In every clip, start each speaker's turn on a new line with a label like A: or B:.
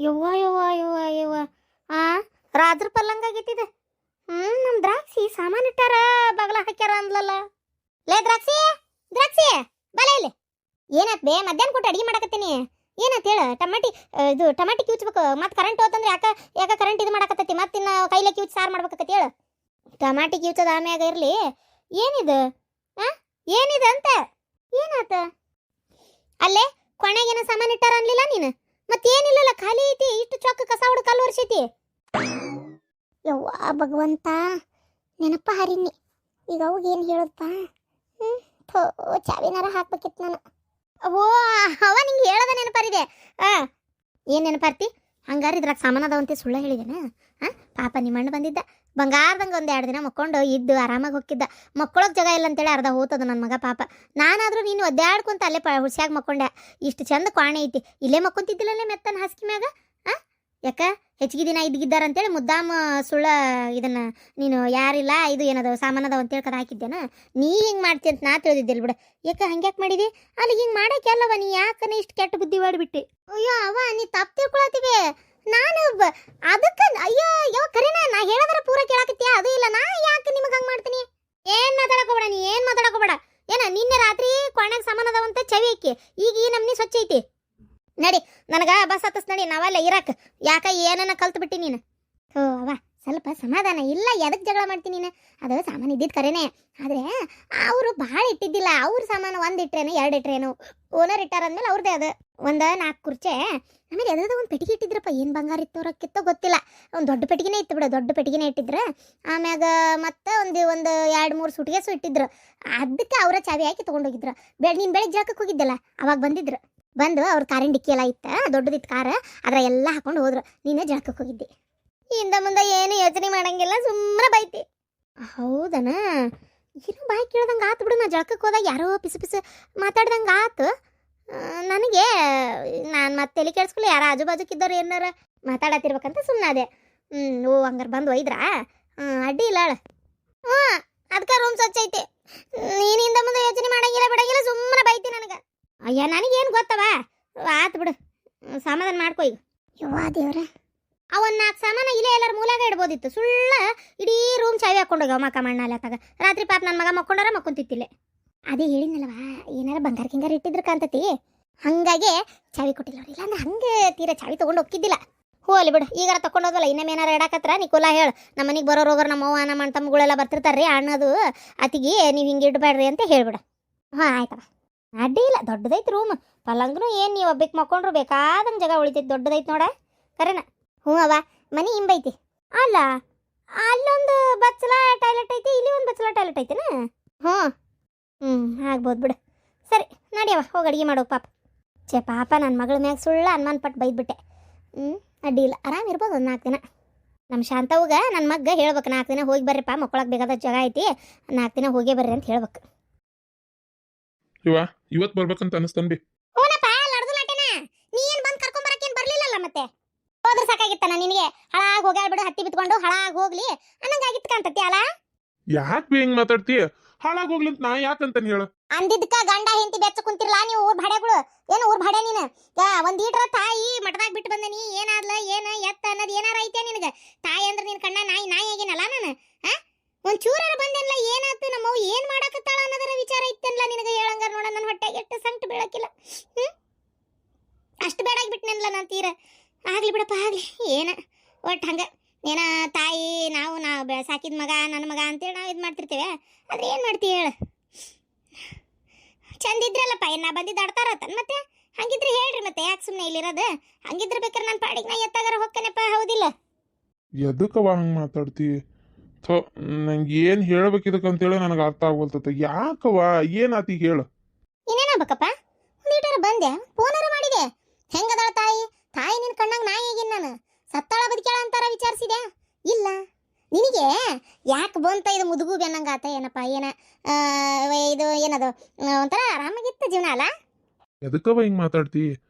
A: ಯವ್ವ ಯವ್ವ ಯವ್ವ ಯವ್ವ ಆ ರಾದ್ರ ಪಲ್ಲಂಗ ಆಗೈತಿದ. ನಮ್ ದ್ರಾಕ್ಷಿ ಸಾಮಾನ್ ಇಟ್ಟಾರ ಬಗಲ ಹಾಕ್ಯಾರ ಅಂದ್ಲಲ್ಲ. ಲೇ ದ್ರಾಕ್ಷಿ ದ್ರಾಕ್ಷಿ ಬಲ ಇಲ್ಲಿ. ಏನಾತ್ ಬೇ ಮಧ್ಯಾಹ್ನ ಕೊಟ್ಟು ಅಡಿಗೆ ಮಾಡಕತ್ತೀನಿ. ಏನಾತ್ ಹೇಳ. ಟಮಾಟಿ ಕಿವುಚ್ಬೇಕು. ಮತ್ತೆ ಕರೆಂಟ್ ಹೋತಂದ್ರೆ ಯಾಕ ಕರೆಂಟ್ ಇದು ಮಾಡಕತ್ತೈತಿ. ಮತ್ತೆ ಇನ್ನ ಕೈಲೆ ಕಿವುಚ್ ಸಾರು ಮಾಡ್ಬೇಕತ್ತೈತಿ ಹೇಳ. ಟಮಾಟಿ ಕಿವುಚದ ಆಮ್ಯಾಗ ಇರ್ಲಿ. ಏನಿದು ಏನಿದೆ ಅಂತ ಏನಾತ? ಅಲ್ಲೇ ಕೊನೆಗೇನ ಸಾಮಾನು ಇಟ್ಟಾರ ಅನ್ಲಿಲ್ಲ ನೀನು? ಮತ್ತೇನಿಲ್ಲಲ್ಲ, ಖಾಲಿ ಐತಿ. ಇಷ್ಟು ಚೊಕ್ಕ ಕಸ ಹುಡು ಕಲ್ಲು ವರ್ಷೈತಿ. ಯವ್ವ ಭಗವಂತ, ನೆನಪ ಹರಿನಿ. ಈಗ ಅವಾಗ ಏನು ಹೇಳಪ್ಪ? ಚಾವಿನಾರ ಹಾಕ್ಬೇಕಿತ್ತು ನಾನು. ಓ ಅವ ನಿಂಗೆ ಹೇಳದ ನೆನಪರಿದೆ. ಏನು ನೆನಪಾರ್ತಿ? ಹಂಗಾರ ಇದ್ರಾಗ ಸಾಮಾನು ಅದಾವಂತೆ ಸುಳ್ಳ ಹೇಳಿದೇನ? ಪಾಪ ನಿಮ್ಮಣ್ಣ ಬಂದಿದ್ದ ಬಂಗಾರದಂಗೆ ಒಂದು 2 ದಿನ ಮಕ್ಕೊಂಡು ಇದ್ದು ಆರಾಮಾಗಿ ಹೋಗಿದ್ದ. ಮಕ್ಕಳಕ್ಕೆ ಜಾಗ ಇಲ್ಲ ಅಂತೇಳಿ ಅರ್ಧ ಹೋತದ ನನ್ನ ಮಗ ಪಾಪ. ನಾನಾದರೂ ನೀನು ಒದ್ದಾಡ್ಕೊಂತ ಅಲ್ಲೇ ಹುಡ್ಸ್ಯಾಗ ಮಕ್ಕೊಂಡೆ. ಇಷ್ಟು ಚಂದ ಕ್ವಾಣೆ ಐತಿ, ಇಲ್ಲೇ ಮಕ್ಕೊಂತಿದ್ದಿಲ್ಲಲ್ಲೇ ಮೆತ್ತನ ಹಾಸಿಗೆ ಮ್ಯಾಗ. ಯಾಕ ಹೆಚ್ಚಿಗೆ ದಿನ ಇದ್ದಿದ್ದಾರಂತೇಳಿ ಮುದ್ದಾಮ ಸುಳ್ಳ ಇದನ್ನ ನೀನು ಯಾರಿಲ್ಲ ಇದು ಏನದು ಸಾಮಾನದ ಅಂತೇಳಿ ಕದ ಹಾಕಿದ್ದೇನ? ನೀ ಹಿಂಗೆ ಮಾಡ್ತಿ ಅಂತ ನಾ ತಿಳಿದಿದ್ದಿಲ್ಲ ಬಿಡು. ಯಾಕ ಹಂಗ್ಯಾಕೆ ಮಾಡಿದಿ? ಅಲ್ಲಿ ಹಿಂಗೆ ಮಾಡಕ್ಕೆ ಅಲ್ಲವ, ನೀ ಯಾಕನ ಇಷ್ಟು ಕೆಟ್ಟ ಬುದ್ಧಿ ಮಾಡಿಬಿಟ್ಟು? ಅಯ್ಯೋ ಅವ, ನೀ ತಪ್ಪು ತಿಳ್ಕೊಳತಿವಿ. ನಾನು ಅದಕ್ಕೆ ಅಯ್ಯೋ ಯಾವ ಕರೆನ ನಾ ಹೇಳೋದ್ರ ಪೂರ ಕೇಳಾಕತ್ತೀಯ? ಅದು ಇಲ್ಲ, ನಾ ಯಾಕೆ ನಿಮಗೆ ಹಂಗೆ ಮಾಡ್ತೀನಿ? ಏನು ಮಾತಾಡಕೋಬೇಡ, ನೀ ಏನು ಮಾತಾಡಕೋಬೇಡ. ಏನ ನಿನ್ನೆ ರಾತ್ರಿ ಕ್ವಾಣ್ಯಾಗ ಸಾಮಾನು ಅದಾವಂತ ಚವಿ ಹಾಕಿ ಈಗ ಈ ನಮ್ನಿ ಸ್ವಚ್ಛ ಐತಿ. ನಡಿ, ನನಗೆ ಬಸ್ ಹತ್ತಸ್ ನಡಿ, ನಾವಲ್ಲ ಇರಾಕ. ಯಾಕ ಏನನ್ನ ಕಲ್ತು ಬಿಟ್ಟಿ ನೀನು? ಓ ಅವ ಸ್ವಲ್ಪ ಸಮಾಧಾನ ಇಲ್ಲ. ಎದಕ್ಕೆ ಜಗಳ ಮಾಡ್ತೀನಿ ನೀನು? ಅದು ಸಾಮಾನು ಇದ್ದಿದ್ದು ಕರೆನೇ, ಆದರೆ ಅವರು ಭಾಳ ಇಟ್ಟಿದ್ದಿಲ್ಲ. ಅವ್ರ ಸಾಮಾನು 1 ಇಟ್ರೇನು 2 ಇಟ್ರೇನು, ಓನರ್ ಇಟ್ಟಾರಂದ್ಮೇಲೆ ಅವ್ರದ್ದೇ ಅದು ಒಂದು 4 ಕುರ್ಚೆ. ಆಮೇಲೆ ಎದ್ರದ ಒಂದು ಪೆಟ್ಟಿಗೆ ಇಟ್ಟಿದ್ರಪ್ಪ. ಏನು ಬಂಗಾರ ಇತ್ತು ರೊಕ್ಕಿತ್ತೋ ಗೊತ್ತಿಲ್ಲ. ಒಂದು ದೊಡ್ಡ ಪೆಟ್ಟಿಗೆನೇ ಇತ್ತು ಬಿಡು, ದೊಡ್ಡ ಪೆಟ್ಟಿಗೆನೇ ಇಟ್ಟಿದ್ರು. ಆಮ್ಯಾಗ ಮತ್ತೆ ಒಂದು 2-3 ಸುಟ್ಕೇಸು ಇಟ್ಟಿದ್ರು. ಅದಕ್ಕೆ ಅವರ ಚಾವಿ ಹಾಕಿ ತೊಗೊಂಡೋಗಿದ್ರು. ನೀನು ಬೆಳಗ್ಗೆ ಜಳಕಕ್ಕೆ ಹೋಗಿದ್ದಲ್ಲ, ಅವಾಗ ಬಂದಿದ್ರು. ಬಂದು ಅವ್ರ ಕಾರಿನ ಡಿಕ್ಕಿ ಎಲ್ಲ ಇತ್ತು, ದೊಡ್ಡದಿತ್ತು ಕಾರ್. ಅದ್ರ ಎಲ್ಲ ಹಾಕೊಂಡು ಹೋದ್ರು. ನೀನು ಜಳಕಕ್ಕೆ ಹೋಗಿದ್ದೆ. ಹಿಂದೆ ಮುಂದೆ ಏನು ಯೋಚನೆ ಮಾಡಂಗಿಲ್ಲ, ಸುಮ್ಮನೆ ಬೈತಿ. ಹೌದನ? ಏನೋ ಬಾಯಿ ಕೇಳ್ದಂಗೆ ಆತು ಬಿಡು. ನಾ ಜಳಕಕ್ಕೆ ಹೋದಾಗ ಯಾರೋ ಪಿಸು ಮಾತಾಡ್ದಂಗೆ ಆತು ನನಗೆ. ನಾನು ಮತ್ತೆ ತಲೆ ಕೇಳಿಸ್ಕೊಳ್ಳಿ, ಯಾರು ಆಜು ಬಾಜುಕಿದ್ದವ್ರು ಏನಾರ ಮಾತಾಡತ್ತಿರ್ಬೇಕಂತ ಸುಮ್ಮನೆ ಅದೇ. ಓ ಹಂಗಾರೆ ಬಂದು ಒಯ್ದ್ರಾ? ಅಡ್ಡಿ ಇಲ್ಲ ಅಳ. ಅದಕ್ಕೆ ರೂಮ್ ಸ್ವಚ್ಛ ಐತಿ. ನೀನಿಂದ ಮುಂದೆ ಯೋಚನೆ ಮಾಡಂಗಿಲ್ಲ ಬಿಡಂಗಿಲ್ಲ, ಸುಮ್ಮನೆ ಬೈತಿ ನನಗೆ. ಅಯ್ಯ ನನಗೇನು ಗೊತ್ತವ, ಆತು ಬಿಡು, ಸಮಾಧಾನ ಮಾಡ್ಕೊ ಈಗ. ಯವ್ವಾ ದೇವ್ರ, ಅವನ್ನ 4 ಸಾಮಾನ ಇಲ್ಲೇ ಎಲ್ಲರ ಮೂಲಾಗ ಇಡ್ಬೋದಿತ್ತು. ಸುಳ್ಳ ಇಡೀ ರೂಮ್ ಚಾವಿ ಹಾಕೊಂಡೋಗ ಮಕ್ಕ ಮಣ್ಣಲ್ಲ ತಾಗ. ರಾತ್ರಿ ಪಾಪ ನನ್ನ ಮಗ ಮಕ್ಕೊಂಡಾರ ಮಕ್ಕೊಂತಿತ್ತಿಲ್ಲ. ಅದೇ ಹೇಳಿದ್ನಲ್ವಾ, ಏನಾರ ಬಂಗಾರ ಕಿಂಗಾರ ಇಟ್ಟಿದ್ರ ಕಾಂತತಿ, ಹಂಗಾಗಿ ಚಾವಿ ಕೊಟ್ಟಿಲ್ಲ. ಇಲ್ಲಾಂದ್ರೆ ಹಂಗೆ ತೀರಾ ಚಾವಿ ತೊಗೊಂಡು ಹೋಗಿದ್ದಿಲ್ಲ. ಹೋಲಿ ಬಿಡು, ಈಗಾರ ತಗೊಂಡೋದಲ್ಲ. ಇನ್ನೇನಾರ ಇಡಾಕತ್ರ ನಿಕೋಲಾ ಹೇಳು. ನಮ್ಮ ಮನೆಗೆ ಬರೋರೋಗರು ನಮ್ಮ ಅವ್ವ ನಮ್ಮ ಅಣ್ಣ ತಮ್ಮಗಳೆಲ್ಲ ಬರ್ತಿರ್ತಾರ್ರಿ, ಅಣ್ಣದು ಅತಿಗೆ ನೀವು ಹಿಂಗೆ ಇಡಬೇಡ್ರಿ ಅಂತ ಹೇಳ್ಬಿಡು. ಆಯ್ತವ, ಅಡ್ಡಿ ಇಲ್ಲ. ದೊಡ್ಡದೈತಿ ರೂಮ್, ಪಲ್ಲಂಗ್ನು ಏನು ನೀವು ಒಬ್ಬಕ್ಕೆ ಮಕ್ಕೊಂಡ್ರು ಬೇಕಾದಂಗೆ ಜಾಗ ಉಳಿತೈತಿ. ದೊಡ್ಡದೈತಿ ನೋಡ ಕರೆನ. ಅವ ಮನೆ ಹಿಂಬೈತಿ ಅಲ್ಲ, ಅಲ್ಲೊಂದು ಬಚ್ಚಲ ಟಾಯ್ಲೆಟ್ ಐತಿ, ಇಲ್ಲಿ ಒಂದು ಬಚ್ಚಲ ಟಾಯ್ಲೆಟ್ ಐತಿನ? ಆಗ್ಬೋದು ಬಿಡು. ಸರಿ ನಡಿಯವ, ಹೋಗಿ ಅಡುಗೆ ಮಾಡೋಕೆ. ಪಾಪ ನನ್ನ ಮಗಳ ಮ್ಯಾಗ ಸುಳ್ಳ ಅನುಮಾನ ಪಟ್ಟು ಬೈದ್ಬಿಟ್ಟೆ. ಅಡ್ಡಿ ಇಲ್ಲ, ಆರಾಮಿರ್ಬೋದು ಒಂದು 4 ದಿನ. ನಮ್ಮ ಶಾಂತವ್ಗ ನನ್ನ ಮಗ್ಗ ಹೇಳ್ಬೇಕು, 4 ದಿನ ಹೋಗಿ ಬರ್ರಿಪ್ಪ, ಮಕ್ಕಳಕ್ಕೆ ಬೇಕಾದ ಜಾಗ ಐತಿ, 4 ದಿನ ಹೋಗೇ ಬರ್ರಿ ಅಂತ ಹೇಳ್ಬೇಕು.
B: ಇವತ್ತು ಬರ್ಬೇಕಂತ ಅನಿಸ್ತಾನ್ರಿ.
A: ಹೂನಪ್ಪ, ಲಡ್ದು ಲಾಟೆನ ನೀ ಏನು ಬಂದು ಕರ್ಕೊಂಬರಕ್ಕೇನು ಬರಲಿಲ್ಲಲ್ಲ? ಮತ್ತೆ ಹೋದ್ರೆ ಸಾಕಾಗಿತ್ತನ ನಿನಗೆ? ಹಳಾಗಿ ಹೋಗ್ಯಾಡ್ಬಿಡು, ಹತ್ತಿ ಬಿತ್ಕೊಂಡು ಹಳಾಗಿ ಹೋಗ್ಲಿ ಅನ್ನಂಗಾಗಿತ್ತು ಕಾಂತತಿ ಅಲ್ಲ?
B: ಯಾಕೆ ಹಿಂಗೆ ಮಾತಾಡ್ತಿ? ಹಾಳಾಗಿ ಹೋಗ್ಲಿ ಅಂತ ನಾ ಯಾಕಂತಾನೆ ಹೇಳು?
A: ಅಂದಿದ್ದಕ್ಕ ಗಂಡ ಹೆಂಡತಿ ಬೆಚ್ಚ ಕುಂತಿರ್ಲ ನೀವು ಊರ್ ಭಾಡೆಗಳು. ಏನು ಊರ್ ಭಾಡೆ ನೀನು? ಒಂದೀಟ್ರ ತಾಯಿ ಮಠದಾಗ ಬಿಟ್ಟು ಬಂದನಿ, ಏನಾದ್ಲ ಏನು ಎತ್ತ ಅನ್ನೋದು ಏನಾರ ಐತೆ ನಿನಗೆ? ತಾಯಿ ಅಂದ್ರೆ ನಿನ್ ಕಣ್ಣ ನಾಯಿ ಆಗಿನಲ್ಲ ನಾನು? ಒಂದ್ ಚೂರಾರ ಬಂದೆನ್ಲ, ಏನಾಯ್ತು ನಮ್ಮವು ಏನು ಮಾಡಕತ್ತಾಳ ಅನ್ನೋದರ ವಿಚಾರ ಇತ್ತೇನಲ್ಲ ನಿನಗೆ? ಹೇಳಂಗಾರ ನೋಡ, ನನ್ನ ಹೊಟ್ಟೆಗೆ ಎಷ್ಟು ಸಂಕಟ ಬೀಳಕಿಲ್ಲ. ಅಷ್ಟು ಬೇಡಾಗಿಬಿಟ್ನೆನ್ಲ ನಾನು ತೀರ. ಆಗ್ಲಿ ಬಿಡಪ್ಪ, ಆಗ್ಲಿ. ಏನ ಒಟ್ಟು ಹಂಗೆ ಏನ ತಾಯಿ ನಾವು ಸಾಕಿದ ಮಗ ನನ್ನ ಮಗ ಅಂತೇಳಿ ನಾವು ಇದು ಮಾಡ್ತಿರ್ತೇವೆ. ಆದ್ರೆ ಏನು ಮಾಡ್ತೀವಿ ಹೇಳು? ಚಂದಿದ್ರಲ್ಲಪ್ಪ, ನಾ ಬಂದಿದ್ದು ಆಡ್ತಾರತ್ತನ್ ಮತ್ತೆ. ಹಂಗಿದ್ರೆ ಹೇಳ್ರಿ ಮತ್ತೆ, ಯಾಕೆ ಸುಮ್ಮನೆ ಇಲ್ಲಿರೋದು? ಹಂಗಿದ್ರೆ ಬೇಕಾರೆ ನನ್ನ ಪಾಡಿಗೆ ನಾ ಎತ್ತಾಗಾರ ಹೊಕ್ಕನಪ್ಪ, ಹೌದಿಲ್ಲ?
B: ಎದಕ್ಕವ ಹಂಗೆ ಮಾತಾಡ್ತಿ? ನಂಗೆ ಏನು ಹೇಳ್ಬೇಕಿದಕ್ಕಂತೇಳಿ ನನಗೆ ಅರ್ಥ ಆಗೋಲ್ತತ. ಯಾಕವ ಏನಾತಿ ಹೇಳು?
A: ಇನ್ನೇನಾಗಬೇಕಪ್ಪ? ಒಂದೀಟಾರ ಬಂದೆ, ಫೋನಾರ ಮಾಡಿದೆ. ಹೆಂಗದಾಳ ತಾಯಿ? ತಾಯಿ ನಿನ್ನ ಕಣ್ಣಾಗ ನಾಯಿ ಆಗಿನ ನಾನು. ಸತ್ತಾಳ ಬದುಕ್ಯಾಳ ಅಂತಾರ ವಿಚಾರಿಸಿದೆ ಇಲ್ಲ? ನಿನಗೆ ಯಾಕೆ ಬಂತ ಇದು ಮುದುಗು ಬೆನ್ನಂಗಾತ? ಏನಪ್ಪ ಏನ ಇದು ಏನದು ಒಂಥರ ಆರಾಮಾಗಿತ್ತು ಜೀವನ ಅಲ್ಲ?
B: ಎದಕ್ಕವ ಹಿಂಗೆ ಮಾತಾಡ್ತಿ?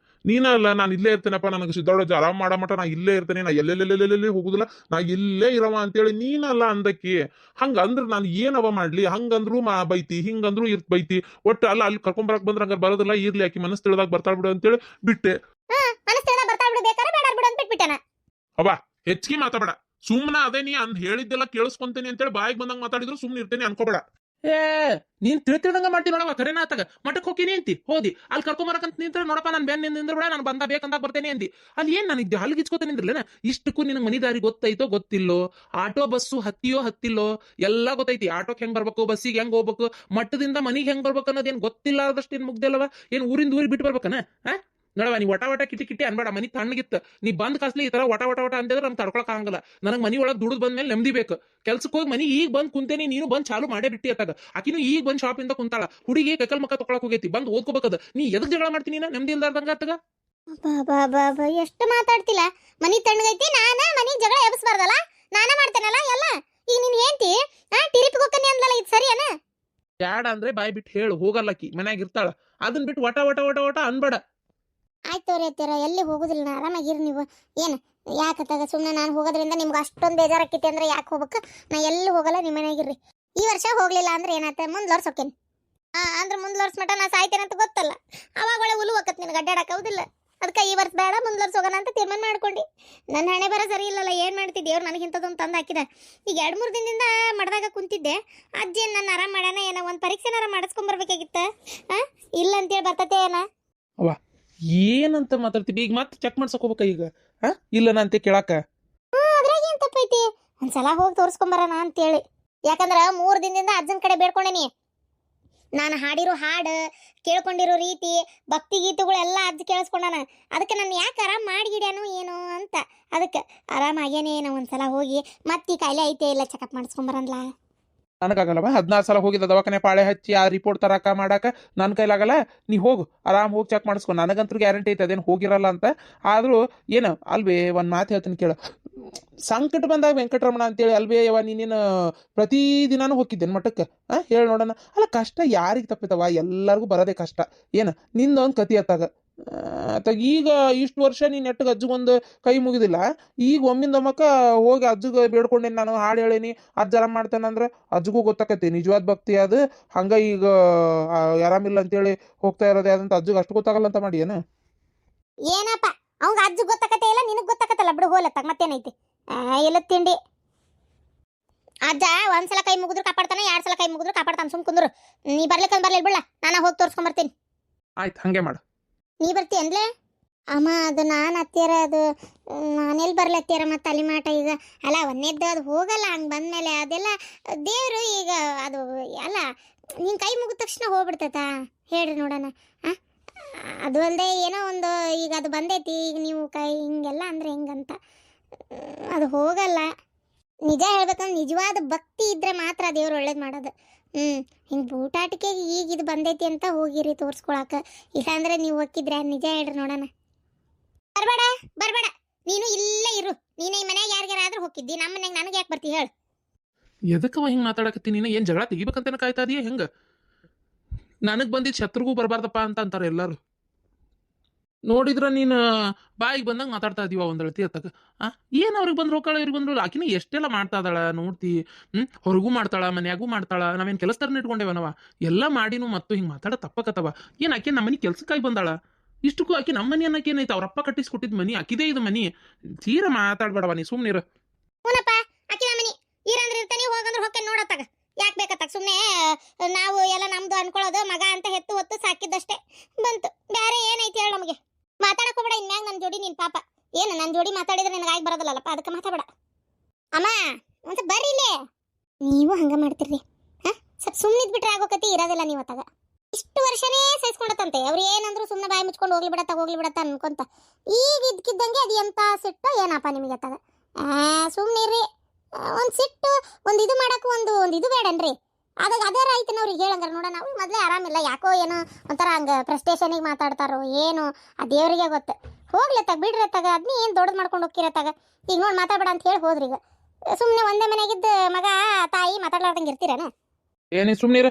B: ನೀನಲ್ಲ, ನಾನು ಇಲ್ಲೇ ಇರ್ತೇನಪ್ಪ, ನನಗೆ ಸಿದ್ದೋಡ ಆರಾಮ್ ಮಾಡೋ ಮಟ ನಾ ಇಲ್ಲೇ ಇರ್ತೇನೆ, ನಾ ಎಲ್ಲೆಲ್ಲೆಲ್ಲೆಲ್ಲೆಲ್ಲಿ ಹೋಗುದಿಲ್ಲ, ನಾ ಇಲ್ಲೇ ಇರವ ಅಂತೇಳಿ ನೀನಲ್ಲ ಅಂದಕ್ಕಿ. ಹಂಗಂದ್ರೆ ನಾನು ಏನವ ಮಾಡ್ಲಿ? ಹಂಗಂದ್ರು ಬೈತಿ, ಹಿಂಗಂದ್ರು ಬೈತಿ. ಒಟ್ಟು ಅಲ್ಲ, ಅಲ್ಲಿ ಕರ್ಕೊಂಬರಕ್ ಬಂದ್ರೆ ಹಂಗಾರೆ ಬರೋದಿಲ್ಲ, ಇರ್ಲಿ, ಆಕಿ ಮನಸ್ಸು ತಿಳಿದಾಗ ಬರ್ತಾಳ ಬಿಡು ಅಂತೇಳಿ ಬಿಟ್ಟೆ.
A: ಮನಸ್ಸು ತಿಳಿದಾಗ ಬರ್ತಾಳ ಬಿಡು, ಬೇಕಾರೆ ಬೇಡ ಬಿಡು ಅಂತ
B: ಅವ ಹೆಚ್ಚಿಗೆ ಮಾತಾಡ. ಸುಮ್ಮನೆ ಅದೇ ನೀ ಅಂದ್ ಹೇಳಿದ್ದೆಲ್ಲ ಕೇಳಿಸ್ಕೊಂತೇನೆ ಅಂತೇಳಿ ಬಾಯಿಗೆ ಬಂದಂಗ ಮಾತಾಡಿದ್ರು ಸುಮ್ಮನೆ ಇರ್ತೇನೆ ಅನ್ಕೋಬೇಡ.
C: ಏ ನೀನ್ ತಿಳಿದಂಗ ಮಾಡ್ತೀನಿ ನೋಡವ, ಕರೆನ ಆತಾಗ ಮಠಕ್ಕೆ ಹೋಗಿನಿ ಅಂತಿ, ಹೋದಿ ಅಲ್ಲಿ ಕರ್ಕೊಂಬರಕಂತ ನಿಂತ್ರ ನೋಡಪ್ಪ ನಾನು ಬೆನ್ನ ನಿಂದ್ರ ಬೇಡ, ನಾನು ಬಂದ ಬೇಕಂದಾಗ ಬರ್ತೇನೆ ಅಂದಿ. ಅಲ್ಲಿ ಏನ್ ನನಗೆ ಹಲ್ಗಿಚ್ಕೋತ ನಿಂದ್ರಲೇನ? ಇಷ್ಟಕ್ಕೂ ನಿನಗೆ ಮನಿ ದಾರಿ ಗೊತ್ತೈತೋ ಗೊತ್ತಿಲ್ಲೋ, ಆಟೋ ಬಸ್ಸು ಹತ್ತಿಲ್ಲೋ ಎಲ್ಲ ಗೊತ್ತೈತಿ. ಆಟೋಕ್ ಹೆಂಗ್ ಬರ್ಬೇಕು, ಬಸ್ಸಿಗೆ ಹೆಂಗ್ ಹೋಗ್ಬೇಕು, ಮಟ್ಟದಿಂದ ಮನಿಗೆ ಹೆಂಗ್ ಬರ್ಬೇಕು ಅನ್ನೋದೇನ್ ಗೊತ್ತಿಲ್ಲಾರ್ದಷ್ಟು ಏನ್ ಮುಗ್ದಲ್ಲವ? ಏನ್ ಊರಿಂದ ಊರಿಗೆ ಬಿಟ್ಟು ಬರ್ಬೇಕನ? ನೋಡವ, ನೀ ವಟ ಕಿಟಿ ಕಿಟಿ ಅನ್ಬೇಡ. ಮನಿ ತಣ್ಣಗಿತ್ತು, ನೀ ಬಂದ್ ಕಾಸ್ಲಿ ಈ ತರ ವಟ ಅಂತಿದ್ರೆ ನಮ್ಗೆ ತಡ್ಕೊಳಕ್ ಆಗಲ್ಲ. ನನಗೆ ಮನಿ ಒಳಗೆ ದುಡ್ದು ಬಂದ್ಮೇಲೆ ನೆಮ್ಮದಿ ಬೇಕು. ಕೆಲ್ಸಕ್ಕೆ ಹೋಗಿ ಮನಿ ಈಗ ಬಂದ್ ಕುಂತೇನಿ, ನೀನು ಬಂದ್ ಚಾಲು ಮಾಡೇ ಬಿಟ್ಟಿ ಅತ್ತಾಗ. ಆಕಿನೂ ಈಗ ಬಂದ್ ಶಾಪ್ ಇಂದ ಕುಂತಾಳ, ಹುಡುಗಿ ಕೈಕಲ್ ಮಕ್ಕ ತೊಗೊಳಕ್ ಹೋಗೈತಿ, ಬಂದ್ ಓದ್ಕೋಬೇಕದ. ನೀ ಎದಕ್ ಜಗಳ ಮಾಡ್ತೀನಿ ನೆಮ್ಮದಿ ಇಲ್ದಾರ್ದಂಗ ಅತ್ತಾಗ?
A: ಬಾ ಎಷ್ಟು ಮಾತಾಡ್ತಿಲ್ಲ. ಮನಿ ತಣ್ಣಗೈತಿ, ಮನಿ ಜಗಳ ಎಬ್ಸ್ಬಾರ್ದಲ್ಲ, ಮಾಡ್ತೇನಲ್ಲ ಎಲ್ಲ. ಈಗ ನೀನ್ ಹೇಳ್ತಿ ಟಿರಿಪ್ ಹೋಗ್ತಾನೆ ಅಂದ್ಲಲ್ಲ, ಇದು ಸರಿಯನ?
C: ಬ್ಯಾಡ ಅಂದ್ರೆ ಬಾಯ್ ಬಿಟ್ಟು ಹೇಳು, ಹೋಗಲ್ಲಕಿ ಮನ್ಯಾಗ ಇರ್ತಾಳ. ಅದನ್ ಬಿಟ್ಟು ವಟ ಅನ್ಬೇಡ.
A: ಆಯ್ತು ತೋರಿ ಅತ್ತೀರ, ಎಲ್ಲಿ ಹೋಗುದಿಲ್ಲ, ಆರಾಮಾಗಿರಿ ನೀವು. ಏನು ಯಾಕತ್ತಾಗ ಸುಮ್ಮನೆ ನಾನು ಹೋಗೋದ್ರಿಂದ ನಿಮ್ಗೆ ಅಷ್ಟೊಂದು ಬೇಜಾರಾಕೈತಿ ಅಂದ್ರೆ ಯಾಕೆ ಹೋಗ್ಬೇಕು? ನಾ ಎಲ್ಲಿ ಹೋಗಲ್ಲ, ನಿಮ್ಮ ಮನೆಯಾಗಿರ್ರಿ. ಈ ವರ್ಷ ಹೋಗ್ಲಿಲ್ಲ ಅಂದ್ರೆ ಏನಾಯ್ತ, ಮುಂದ್ಲೋರ್ಸ್ ಹೋಕೇನಿ. ಅಂದ್ರೆ ಮುಂದ್ಲೋರ್ಸ್ ಮಟ ನಾ ಸಾಯ್ತೇನೆ ಅಂತ ಗೊತ್ತಲ್ಲ, ಅವಾಗ ಒಳ್ಳೆ ಹುಲು ಹೋಗತ್ ನಿನಗೆ ಅಡ್ಡಾಡಕ್ ಹೌದಿಲ್ಲ. ಅದಕ್ಕೆ ಈ ವರ್ಷ ಬೇಡ, ಮುಂದ್ಲೋರ್ಸ್ ಹೋಗೋಣ ಅಂತ ತೀರ್ಮಾನ ಮಾಡ್ಕೊಂಡು. ನನ್ನ ಹಣೆ ಬರ ಸರಿ ಇಲ್ಲಲ್ಲ, ಏನು ಮಾಡ್ತಿದ್ದೆ? ಅವ್ರು ನನಗೆ ಇಂಥದ್ದೊಂದು ತಂದು ಹಾಕಿದ. ಈಗ 2-3 ದಿನದಿಂದ ಮಡ್ದಾಗ ಕುಂತಿದ್ದೆ. ಅಜ್ಜಿ ನನ್ನ ಆರಾಮ್ ಮಾಡ್ಯಾನ ಏನೋ, ಒಂದು ಪರೀಕ್ಷೆನಾರ ಮಾಡಿಸ್ಕೊಂಬರ್ಬೇಕಾಗಿತ್ತ. ಇಲ್ಲ ಅಂತೇಳಿ ಬರ್ತತೆ ಏನ?
C: ಏನಂತ ಮಾತಾಡ್ತೀವಿ ಈಗ? ಮತ್ತೆ ಚೆಕ್ ಮಾಡ್ಸಕ್ ಹೋಗ್ಬೇಕ ಈಗ? ಇಲ್ಲ ಅಂತ ಕೇಳಾಕ
A: ಅದ್ರಾಗ ಏನ್ ತಪ್ಪೈತಿ? ಒಂದ್ಸಲ ಹೋಗಿ ತೋರಿಸ್ಕೊಂಬರೋಣ ಅಂತೇಳಿ. ಯಾಕಂದ್ರ 3 ದಿನದಿಂದ ಅಜ್ಜನ ಕಡೆ ಬೇಡ್ಕೊಂಡೇನಿ. ನಾನು ಹಾಡಿರೋ ಹಾಡು, ಕೇಳ್ಕೊಂಡಿರೋ ರೀತಿ, ಭಕ್ತಿ ಗೀತೆಗಳೆಲ್ಲ ಅಜ್ಜ ಕೇಳಿಸ್ಕೊಂಡಾನ. ಅದಕ್ಕೆ ನಾನು ಯಾಕೆ ಆರಾಮ್ ಮಾಡಿಗಿಡ್ಯಾನು ಏನೋ ಅಂತ. ಅದಕ್ಕೆ ಆರಾಮಾಗೇನೇನೋ ಒಂದ್ಸಲ ಹೋಗಿ ಮತ್ತೆ ಕಾಯಿಲೆ ಐತೆ ಇಲ್ಲ ಚೆಕಪ್ ಮಾಡಿಸ್ಕೊಂಬರನ್ಲ.
C: ನನಗಾಗಲ್ಲವ, 16 ಸಲ ಹೋಗಿದ್ದ ದವಾಖಾನೆ ಪಾಳೆ ಹಚ್ಚಿ ಆ ರಿಪೋರ್ಟ್ ತರಾಕ ಮಾಡಾಕ ನನ್ನ ಕೈಲಾಗಲ್ಲ. ನೀ ಹೋಗು, ಆರಾಮ್ ಹೋಗಿ ಚೆಕ್ ಮಾಡಿಸ್ಕೊ. ನನಗಂತೂ ಗ್ಯಾರಂಟಿ ಐತೆ ಅದೇನು ಹೋಗಿರಲ್ಲ ಅಂತ. ಆದ್ರೂ ಏನು ಅಲ್ವೇ, ಒಂದು ಮಾತು ಹೇಳ್ತೀನಿ ಕೇಳು. ಸಂಕಟ ಬಂದಾಗ ವೆಂಕಟರಮಣ ಅಂತೇಳಿ ಅಲ್ವೇ ಯವ, ನೀನೇನು ಪ್ರತಿದಿನಾನು ಹೋಗಿದ್ದೇನೆ ಮಠಕ್ಕೆ? ಹೇಳಿ ನೋಡೋಣ. ಅಲ್ಲ, ಕಷ್ಟ ಯಾರಿಗೆ ತಪ್ಪಿತವ? ಎಲ್ಲರಿಗೂ ಬರೋದೇ ಕಷ್ಟ. ಏನು ನಿಂದೊಂದು ಕತಿ ಅತ್ತಾಗ ಈಗ ಇಷ್ಟು ವರ್ಷ ನೀನು ನೆಟ್ಟಗೆ ಅಜ್ಜಗೊಂದು ಕೈ ಮುಗಿದಿಲ್ಲ. ಈಗ ಒಮ್ಮಿಂದೊಮ್ಮಕ್ಕ ಹೋಗಿ ಅಜ್ಜಗೆ ಬೇಡ್ಕೊಂಡೇನಿ, ನಾನು ಹಾಡು ಹೇಳೇನಿ, ಅಜ್ಜ ಆರಾಮ್ ಮಾಡ್ತೇನಂದ್ರೆ ಅಜ್ಜಗೂ ಗೊತ್ತಾಕತಿ ನಿಜವಾದ ಭಕ್ತಿ ಅದು. ಹಂಗ ಈಗ ಆರಾಮಿಲ್ಲ ಅಂತೇಳಿ ಹೋಗ್ತಾ ಇರೋದು ಯಾವ್ದಂತ ಅಜ್ಜಗೆ ಅಷ್ಟು ಗೊತ್ತಾಗಲ್ಲ ಅಂತ ಮಾಡಿ ಏನು?
A: ಏನಪ್ಪ ಅವಂಗ ಅಜ್ಜ ಗೊತ್ತಾಕತೆ ಇಲ್ಲ, ನಿನಗೆ ಗೊತ್ತಾಕತ್ತಲ್ಲ ಬಿಡು, ಹೋಲತ್ತಾಗ ಮತ್ತೇನೈತಿ? ಎಲ್ಲ ತಿಂಡಿ. ಅಜ್ಜ ಒಂದ್ಸಲ ಕೈ ಮುಗಿದ್ರು ಕಾಪಾಡ್ತಾನೆ, 2 ಸಲ ಕೈ ಮುಗಿದ್ರು ಕಾಪಾಡ್ತಾನೆ. ಸುಮ್ ಕುಂದ್ರು. ನೀ ಬರ್ಲಿಕ್ಕಂದ್ ಬರ್ಲಿ ಬಿಡ್ಲ, ನಾನು ಹೋಗಿ ತೋರ್ಸ್ಕೊಂಬರ್ತೀನಿ.
C: ಆಯ್ತು, ಹಂಗೆ ಮಾಡು.
A: ನೀ ಬರ್ತಿ ಅನ್ಲೇ? ಅಮ್ಮ ಅದು ನಾನು ಅತ್ತೀರ, ಅದು ನಾನೆಲ್ಲಿ ಬರ್ಲಿ ಅತ್ತೀರ ಮತ್ತೆ ಅಲ್ಲಿ ಮಾಟ. ಈಗ ಅಲ್ಲ ಒಂದೇದ್ದು ಅದು ಹೋಗಲ್ಲ, ಹಂಗೆ ಬಂದಮೇಲೆ ಅದೆಲ್ಲ ದೇವರು ಈಗ ಅದು ಅಲ್ಲ. ನಿನ್ನ ಕೈ ಮುಗಿದ ತಕ್ಷಣ ಹೋಗ್ಬಿಡ್ತೈತ? ಹೇಳ್ರಿ ನೋಡೋಣ. ಅದು ಅಲ್ಲದೆ ಏನೋ ಒಂದು ಈಗ ಅದು ಬಂದೈತಿ, ಈಗ ನೀವು ಕೈ ಹಿಂಗೆಲ್ಲ ಅಂದ್ರೆ ಹೆಂಗಂತ ಅದು ಹೋಗಲ್ಲ. ನಿಜ ಹೇಳ್ಬೇಕಂದ್ರೆ ನಿಜವಾದ ಭಕ್ತಿ ಇದ್ರೆ ಮಾತ್ರ ದೇವ್ರು ಒಳ್ಳೇದು ಮಾಡೋದು. ಹಿಂಗೆ ಬೂಟಾಟಿಕೆ ಈಗ ಇದು ಬಂದೈತಿ ಅಂತ ಹೋಗಿರಿ ತೋರಿಸ್ಕೊಳಕ. ಇಲ್ಲಾಂದ್ರೆ ನೀವು ಹೋಗಿದ್ರೆ ನಿಜ ಹೇಳ್ರಿ ನೋಡೋಣ. ಬರ್ಬೇಡ ನೀನು ಇಲ್ಲೇ ಇರು. ನೀನು ಈ ಮನ್ಯಾಗ ಯಾರಿಗಾರಾದ್ರೂ ಹೋಗಿದ್ದಿ, ನಮ್ಮ ಮನ್ಯಾಗ ನನಗೆ ಯಾಕೆ ಬರ್ತಿ ಹೇಳು?
C: ಎದಕ್ಕವ ಹಿಂಗೆ ಮಾತಾಡಕತ್ತೀನಿ? ನೀನು ಏನು ಜಗಳ ತೆಗಿಬೇಕಂತೇನ ಕಾಯ್ತಾ ಇದೀಯ ಹೆಂಗೆ? ನನಗೆ ಬಂದಿದ್ದು ಶತ್ರುಗೂ ಬರಬಾರ್ದಪ್ಪ ಅಂತ ಅಂತಾರೆ ಎಲ್ಲರೂ. ನೋಡಿದ್ರ ನೀನು ಬಾಯಿಗೆ ಬಂದಂಗೆ ಮಾತಾಡ್ತಾ ಇದೀವ ಒಂದಳತಿ ಅತ್ತಾಗ. ಏನು ಅವ್ರಿಗೆ ಬಂದ್ರು ಹೋಗ್ತಾಳ, ಇವ್ರಿಗೆ ಬಂದ್ರು. ಆಕಿನ ಎಷ್ಟೆಲ್ಲ ಮಾಡ್ತಾ ಇದ್ದಾಳ ನೋಡ್ತಿ. ಹೊರಗೂ ಮಾಡ್ತಾಳ, ಮನ್ಯಾಗೂ ಮಾಡ್ತಾಳ. ನಾವೇನು ಕೆಲಸದಾರನ್ನ ಇಟ್ಕೊಂಡೇವನವ? ಎಲ್ಲ ಮಾಡಿನೂ ಮತ್ತು ಹಿಂಗೆ ಮಾತಾಡ ತಪ್ಪಕತ್ತವ. ಏನು ಆಕೆ ನಮ್ಮ ಮನೆ ಕೆಲ್ಸಕ್ಕಾಗಿ ಬಂದಾಳ? ಇಷ್ಟಕ್ಕೂ ಆಕೆ ನಮ್ಮ ಮನೆ ಅನ್ನಕ್ಕೆ ಏನೈತೆ? ಅವ್ರಪ್ಪ ಕಟ್ಟಿಸ್ಕೊಟ್ಟಿದ್ ಮನಿ, ಆಕಿದೇ ಇದು ಮನಿ. ತೀರ ಮಾತಾಡ್ಬೇಡವ ನೀ, ಸುಮ್ಮನಿರು.
A: ಹೂನಪ್ಪ, ಆಕಿ ನಮ್ಮ ಮನಿ. ಇರಂದ್ರೆ ಇರ್ತಾನೆ, ಹೋಗಂದ್ರೆ ಹೋಗ್ತೇನೆ ನೋಡತ್ತಾಗ. ಯಾಕೆ ಬೇಕತ್ತಾಗ? ಸುಮ್ಮನೆ ನಾವು ಎಲ್ಲ ನಮ್ದು ಅನ್ಕೊಳ್ಳೋದು, ಮಗ ಅಂತ ಹೆತ್ತು ಹೊತ್ತು ಸಾಕಿದ್ದಷ್ಟೇ ಬಂತು. ಬೇರೆ ಏನೈತಿ ಹೇಳಿ ನಮಗೆ? ಮಾತಾಡಕ್ ಹೋಗ್ಬೇಡ ಇನ್ಮ್ಯಾಗ ನನ್ನ ಜೋಡಿ. ನೀನ್ ಪಾಪ ಏನು ನನ್ನ ಜೋಡಿ ಮಾತಾಡಿದ್ರೆ ನಿನಗೆ ಆಗಿ ಬರೋದಲ್ಲಪ್ಪ, ಅದಕ್ಕೆ ಮಾತಾಡಬೇಡ. ಅಮ್ಮ ಒಂದ್ ಬರ್ರಿ ಇಲ್ಲೇ. ನೀವು ಹಂಗ ಮಾಡ್ತಿರ್ರಿ. ಸ್ವಲ್ಪ ಸುಮ್ಮನಿದ್ ಬಿಟ್ರೆ ಆಗೋಕತಿ, ಇರೋದಿಲ್ಲ ನೀವು ಅತ್ತಾಗ. ಇಷ್ಟು ವರ್ಷನೇ ಸಹಿಸ್ಕೊಂಡತ್ತಂತೆ. ಅವ್ರು ಏನಂದ್ರು ಸುಮ್ಮನೆ ಬಾಯಿ ಮುಚ್ಕೊಂಡು ಹೋಗ್ಲಿ ಬಿಡತ್ತ ಅನ್ಕೊಂತ. ಈಗ ಇದ್ಕಿದ್ದಂಗೆ ಅದು ಎಂತ ಸಿಟ್ಟು ಏನಪ್ಪ ನಿಮಗೆ ಅತ್ತಾಗ? ಸುಮ್ಮನಿರ್ರಿ. ಒಂದು ಸಿಟ್ಟು, ಒಂದು ಇದು ಮಾಡಕ್ಕೆ ಒಂದು ಇದು ಬೇಡನ್ರಿ. ಅದಾಗ ಅದೇ ರೈತನ ಅವ್ರಿಗೆ ಹೇಳಂಗಾರ ನೋಡೋಣ. ಅವ್ರು ಮೊದಲೇ ಆರಾಮಿಲ್ಲ, ಯಾಕೋ ಏನೋ ಒಂಥರ ಹಂಗೆ ಫ್ರಸ್ಟ್ರೇಷನಿಗೆ ಮಾತಾಡ್ತಾರೋ ಏನು, ಆ ದೇವರಿಗೆ ಗೊತ್ತು. ಹೋಗ್ಲತ್ತಾಗ ಬಿಡ್ರಿ ಅತ್ತಾಗ, ಅದನ್ನೇ ಏನು ದೊಡ್ಡದು ಮಾಡ್ಕೊಂಡು ಹೋಗ್ತಿರತ್ತಾಗ. ಈಗ ನೋಡಿ ಮಾತಾಡಬೇಡ ಅಂತ ಹೇಳಿ ಹೋದ್ರಿ. ಈಗ ಸುಮ್ಮನೆ ಒಂದೇ ಮನೆಯಾಗಿದ್ದ ಮಗ ತಾಯಿ ಮಾತಾಡ್ಲಾರ್ದಂಗೆ ಇರ್ತೀರೇನ?
C: ಏನಿ ಸುಮ್ಮನಿರ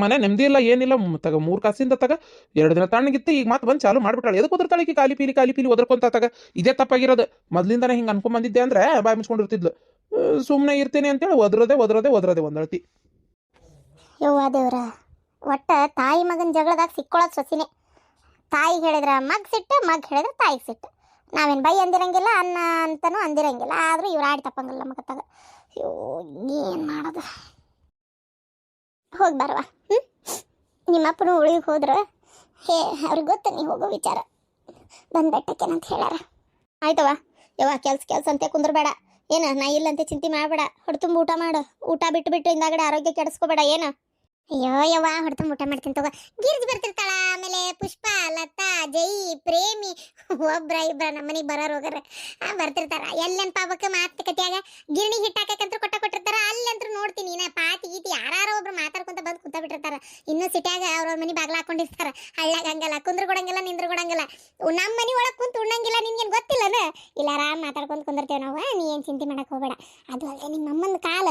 C: ಮನೆ ನೆಮ್ಮದಿ ಇಲ್ಲ, ಏನಿಲ್ಲ. ತಗ 3 ಕಾಸಿಂದ ತಗ 2 ದಿನ ತಣ್ಣಗಿತ್ತು, ಈಗ ಮತ್ತೆ ಬಂದು ಚಾಲು ಮಾಡ್ಬಿಟ್ಟಾಳೆ. ಎದಕ್ಕೆ ಒದರ್ತಾಳೆ ಕಾಲಿ ಪೀಲಿ ಒದರ್ಕೊಂತ ತಗ? ಇದೇ ತಪ್ಪಾಗಿರೋದು. ಮೊದ್ಲಿಂದಾನೆ ಹಿಂಗೆ ಅನ್ಕೊಂಡ್ ಬಂದಿದ್ದೆ ಅಂದ್ರೆ ಬಾಯಿ ಮುಚ್ಕೊಂಡಿರ್ತಿದ್ಲು. ಸುಮ್ಮನೆ ಇರ್ತೀನಿ ಅಂತೇಳಿ ಒದ್ರದೆ ಒಂದಳತಿ.
A: ಯವ್ವ ದೇವ್ರ, ಒಟ್ಟ ತಾಯಿ ಮಗನ ಜಗಳದಾಗ ಸಿಕ್ಕೊಳ್ಳೋದು ಸೊಸಿನೇ. ತಾಯಿಗೆ ಹೇಳಿದ್ರೆ ಮಗ್ ಸಿಟ್ಟು, ಮಗ್ ಹೇಳಿದ್ರೆ ತಾಯಿಗೆ ಸಿಟ್ಟು. ನಾವೇನು ಬೈ ಅಂದಿರಂಗಿಲ್ಲ ಅನ್ನ ಅಂತನೂ ಅಂದಿರಂಗಿಲ್ಲ, ಆದರೂ ಇವ್ರು ಆಡಿ ತಪ್ಪಂಗಿಲ್ಲ ಮಗತ್ತಾಗ. ಅಯ್ಯೋ ಏನು ಮಾಡೋದು, ಹೋಗಿ ಬರವಾ. ನಿಮ್ಮಪ್ಪನು ಉಳಿಗೆ ಹೋದ್ರೆ ಅವ್ರಿಗೆ ಗೊತ್ತ ನೀ ಹೋಗೋ ವಿಚಾರ, ಬಂದು ಬೆಟ್ಟಕ್ಕೇನಂತ ಹೇಳ್ಯಾರ. ಆಯ್ತವ ಯವ್ವ, ಕೆಲ್ಸ ಅಂತೆ ಕುಂದ್ರಬೇಡ ಏನ, ನಾ ಇಲ್ಲಂತೆ ಚಿಂತೆ ಮಾಡಬೇಡ, ಹೊಡ್ತುಂಬ ಊಟ ಮಾಡು, ಊಟ ಬಿಟ್ಟು ಹಿಂದಾಗಡೆ ಆರೋಗ್ಯ ಕೆಡಿಸ್ಕೋಬೇಡ ಏನ. ಅಯ್ಯೋ ಯವ್ವ, ಹೊಡ್ತುಂಬ ಊಟ ಮಾಡ್ತೀನಿ ತಗೋ. ಗಿರ್ಜ್ ಬರ್ತಿರ್ತಾಳ, ಆಮೇಲೆ ಪುಷ್ಪ, ಲತಾ, ಜೈ, ಪ್ರೇಮಿ, ಒಬ್ರ ಇಬ್ರ ನಮ್ಮನಿಗೆ ಬರೋರು ಹೋಗಾರ ಬರ್ತಿರ್ತಾರ. ಎಲ್ಲೆನ್ ಪಾಪಕ್ಕೆ ಮಾತುಕತೆಯಾಗ ಗಿರಣಿ ಹಿಟ್ಟಾಕಂತೂ ಕೊಟ್ಟಿರ್ತಾರ. ಅಲ್ಲಂತೂ ನೋಡ್ತೀನಿ ನಾ ಪಾತಿ ಗೀತಿ ಯಾರು ಒಬ್ರು ಮಾತಾಡ್ಕೊಂತ ಬಂದು ಕುಂತ ಬಿಟ್ಟಿರ್ತಾರ. ಇನ್ನೂ ಸಿಟ್ಯಾಗ ಅವ್ರವ್ರ ಮನೆ ಬಾಗ್ಲ ಹಾಕೊಂಡಿರ್ತಾರ. ಹಳ್ಳ್ಯಾಗ ಹಂಗಲ್ಲ, ಕುಂದ್ರ ಕೊಡಂಗಿಲ್ಲ, ನಿಂದ್ರ ಕೊಡಂಗಿಲ್ಲ. ನಮ್ಮ ಮನೆ ಒಳಗೆ ಕುಂತು ಉಣ್ಣಂಗಿಲ್ಲ, ನಿನ್ಗೇನು ಗೊತ್ತಿಲ್ಲನ? ಇಲ್ಲ ಆರಾಮ್ ಮಾತಾಡ್ಕೊಂತ ಕುಂದಿರ್ತೇವೆ ನಾವು, ನೀ ಏನು ಚಿಂತೆ ಮಾಡಕ್ ಹೋಗಬೇಡ. ಅದು ಅಲ್ಲದೆ ನಿಮ್ಮ ಅಮ್ಮನ ಕಾಲ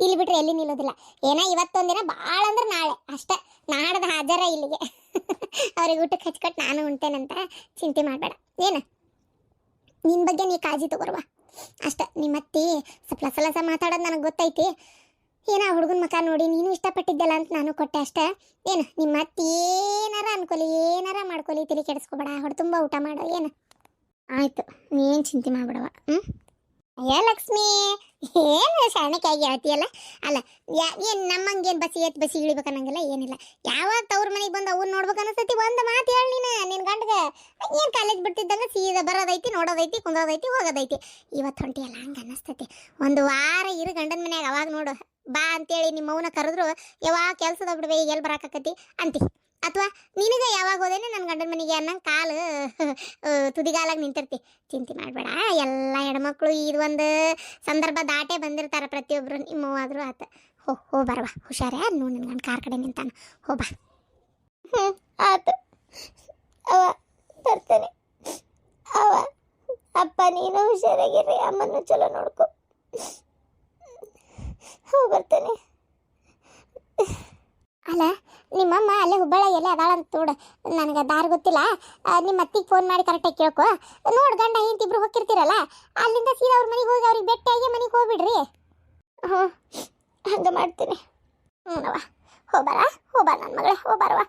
A: ಇಲ್ಲಿ ಬಿಟ್ರೆ ಎಲ್ಲಿ ನಿಲ್ಲೋದಿಲ್ಲ. ಏನ ಇವತ್ತೊಂದಿನ ಭಾಳ ಅಂದ್ರೆ ನಾಳೆ ಅಷ್ಟೇ, ನಾಡ್ದು ಹಾಜರ ಇಲ್ಲಿಗೆ. ಅವ್ರಿಗೆ ಊಟಕ್ಕೆ ಹಚ್ಕೊಟ್ಟು ನಾನು ಉಣ್ತೇನಂತ, ಚಿಂತೆ ಮಾಡಬೇಡ ಏನು. ನಿನ್ನ ಬಗ್ಗೆ ನೀ ಕಾಳಜಿ ತಗೋರ್ವ ಅಷ್ಟೇ. ನಿಮ್ಮ ಅತ್ತಿ ಸ್ವಲ್ಪ ಲಸ ಮಾತಾಡೋದು ನನಗೆ ಗೊತ್ತೈತಿ. ಏನೋ ಹುಡುಗನ ಮಕ ನೋಡಿ ನೀನು ಇಷ್ಟಪಟ್ಟಿದ್ದಲ್ಲ ಅಂತ ನಾನು ಕೊಟ್ಟೆ ಅಷ್ಟೇ. ಏನು ನಿಮ್ಮ ಅತ್ತಿ ಏನಾರ ಅನ್ಕೊಲಿ, ಏನಾರ ಮಾಡ್ಕೊಲಿ, ತಿಳಿ ಕೆಡಿಸ್ಕೊಬೇಡ, ಹೊಡೆ ತುಂಬ ಊಟ ಮಾಡು ಏನು. ಆಯಿತು, ನೀನು ಚಿಂತೆ ಮಾಡ್ಬಿಡವ. ಅಯ್ಯ ಲಕ್ಷ್ಮಿ, ಏನು ಶಾಣಕ್ಕಾಗಿ ಹೇಳ್ತೀಯಲ್ಲ. ಅಲ್ಲ ಏನು ನಮ್ಮಂಗೇನು ಬಸಿ ಇಳಿಬೇಕನ್ನಂಗಿಲ್ಲ, ಏನಿಲ್ಲ. ಯಾವಾಗ ತವ್ರ ಮನೆಗೆ ಬಂದು ಅವ್ನು ನೋಡ್ಬೇಕು ಅನಿಸ್ತೈತಿ, ಒಂದು ಮಾತು ಹೇಳಿ ನೀನು ನಿನ್ನ ಗಂಡಗೆ. ಏನು ಕಾಲೇಜ್ ಬಿಡ್ತಿದ್ದಂಗೆ ಸೀದಾ ಬರೋದೈತಿ, ನೋಡೋದೈತಿ, ಕುಂದ್ರೋದೈತಿ, ಹೋಗೋದೈತಿ. ಇವತ್ತು ಹೊಂಟಿಯಲ್ಲ ಹಂಗೆ ಅನ್ನಿಸ್ತೈತಿ. ಒಂದು ವಾರ ಇರು ಗಂಡನ ಮನ್ಯಾಗ, ಅವಾಗ ನೋಡು ಬಾ ಅಂತೇಳಿ ನಿಮ್ಮ ಮೌನ ಕರೆದ್ರು ಯಾವಾಗ ಕೆಲಸದ ಬಿಡ್ಬೇ ಈಗ ಎಲ್ಲಿ ಬರಾಕತ್ತಿ ಅಂತಿ. ಅಥವಾ ನಿನಗೆ ಯಾವಾಗ ಹೋದೇನೆ ನನ್ನ ಗಂಡನ ಮನೆಗೆ ಅನ್ನಂಗೆ ಕಾಲು ತುದಿಗಾಲಾಗಿ ನಿಂತಿರ್ತಿ. ಚಿಂತೆ ಮಾಡಬೇಡ, ಎಲ್ಲ ಹೆಣ್ಮಕ್ಳು ಇದೊಂದು ಸಂದರ್ಭ ದಾಟೇ ಬಂದಿರ್ತಾರೆ ಪ್ರತಿಯೊಬ್ಬರು. ನಿಮ್ಮವಾದರೂ ಆತ. ಹೋ ಬರವಾ, ಹುಷಾರೇ ನೋಡಿ ನನ್ನ ಗಂಡ ಕಾರ್ ಕಡೆ ನಿಂತಾನ, ಬಾ. ಆತು ಅವ ಬರ್ತೇನೆ. ಅವ ಅಪ್ಪ ನೀನು ಹುಷಾರಾಗಿರ್ರಿ, ಅಮ್ಮನ್ನು ಚಲೋ ನೋಡ್ಕೊ. ಬರ್ತೇನೆ. ಅಲ್ಲ ನಿಮ್ಮಮ್ಮ ಅಲ್ಲೇ ಹುಬ್ಬಳ್ಳಿಯಲ್ಲಿ ಅದಾಳಂತ ನೋಡು, ನನಗೆ ದಾರಿ ಗೊತ್ತಿಲ್ಲ. ನಿಮ್ಮ ಅತ್ತಿಗೆ ಫೋನ್ ಮಾಡಿ ಕರೆಕ್ಟಾಗಿ ಕೇಳ್ಕೊ. ನೋಡಿ ಗಂಡ ಹೆಂಡತಿಬ್ರು ಹೋಗಿರ್ತೀರಲ್ಲ, ಅಲ್ಲಿಂದ ಸೀದಾ ಅವ್ರ ಮನೆಗೆ ಹೋಗಿ ಅವ್ರಿಗೆ ಭೇಟಿಯಾಗಿ ಮನೆಗೆ ಹೋಗ್ಬಿಡ್ರಿ. ಹ್ಞೂ ಹಂಗೆ ಮಾಡ್ತೀನಿ. ಹ್ಞೂನವ್ವ, ಹೋಬಾರ ನನ್ನ ಮಗಳೇ, ಹೋಬಾರವ.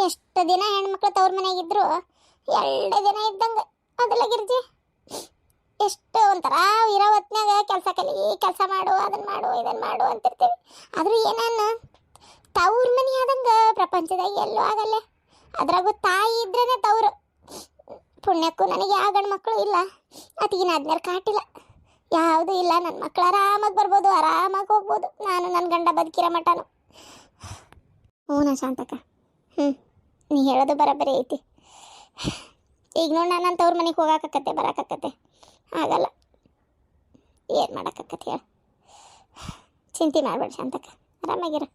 A: ಎಷ್ಟು ದಿನ ಹೆಣ್ಮಕ್ಳು ತವ್ರ ಮನೆಯಾಗಿದ್ರು 2 ದಿನ ಇದ್ದಂಗೆ ಅದೆಲ್ಲ ಗಿರ್ಜಿ. ಎಷ್ಟು ಒಂಥರ ಇರೋ ಹೊತ್ನಾಗ ಕೆಲಸ ಮಾಡು, ಅದನ್ನು ಮಾಡು, ಇದನ್ನು ಮಾಡು ಅಂತಿರ್ತೇವೆ. ಆದರೂ ಏನಾನ ತವ್ರ ಮನೆ ಆದಂಗೆ ಪ್ರಪಂಚದಾಗ ಎಲ್ಲೂ ಆಗಲ್ಲ. ಅದ್ರಾಗೂ ತಾಯಿ ಇದ್ರೇ ತವ್ರು. ಪುಣ್ಯಕ್ಕೂ ನನಗೆ ಯಾವ ಗಂಡು ಮಕ್ಕಳು ಇಲ್ಲ, ಅದಕ್ಕಿನ ಆದ್ಮೇಲೆ ಕಾಟಿಲ್ಲ, ಯಾವುದೂ ಇಲ್ಲ. ನನ್ನ ಮಕ್ಕಳು ಆರಾಮಾಗಿ ಬರ್ಬೋದು, ಆರಾಮಾಗಿ ಹೋಗ್ಬೋದು. ನಾನು ನನ್ನ ಗಂಡ ಬದುಕಿರೋ ಮಟನು. ಹ್ಞೂ ಶಾಂತಕ್ಕ, ನೀ ಹೇಳೋದು ಬರೋಬ್ಬರಿ ಐತಿ. ಈಗ ನೋಡಿ ನಾನು ತವ್ರ ಮನೆಗೆ ಹೋಗಾಕತ್ತೆ, ಬರೋಕತ್ತೆ, ಆಗಲ್ಲ. ಏನು ಮಾಡೋಕ್ಕತ್ತೆ ಹೇಳು. ಚಿಂತೆ ಮಾಡ್ಬೇಡ ಶಾಂತಕ್ಕ, ಆರಾಮಾಗಿರ.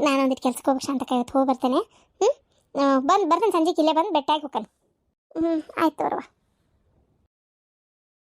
A: ನಾನೊಂದಿಟ್ಟು ಕೆಲ್ಸಕ್ಕೆ ಹೋಗ್ಬೇಕು ಶಾಂತಕ್ಕ, ಇವತ್ತು ಹೋಗಿ ಬರ್ತೇನೆ. ಬರ್ತೇನೆ ಸಂಜೆಗೆ ಇಲ್ಲೇ ಬಂದು ಬೆಟ್ಟಾಗಿ ಹೋಗ್ತಾನೆ. ಆಯ್ತು ಬರುವ.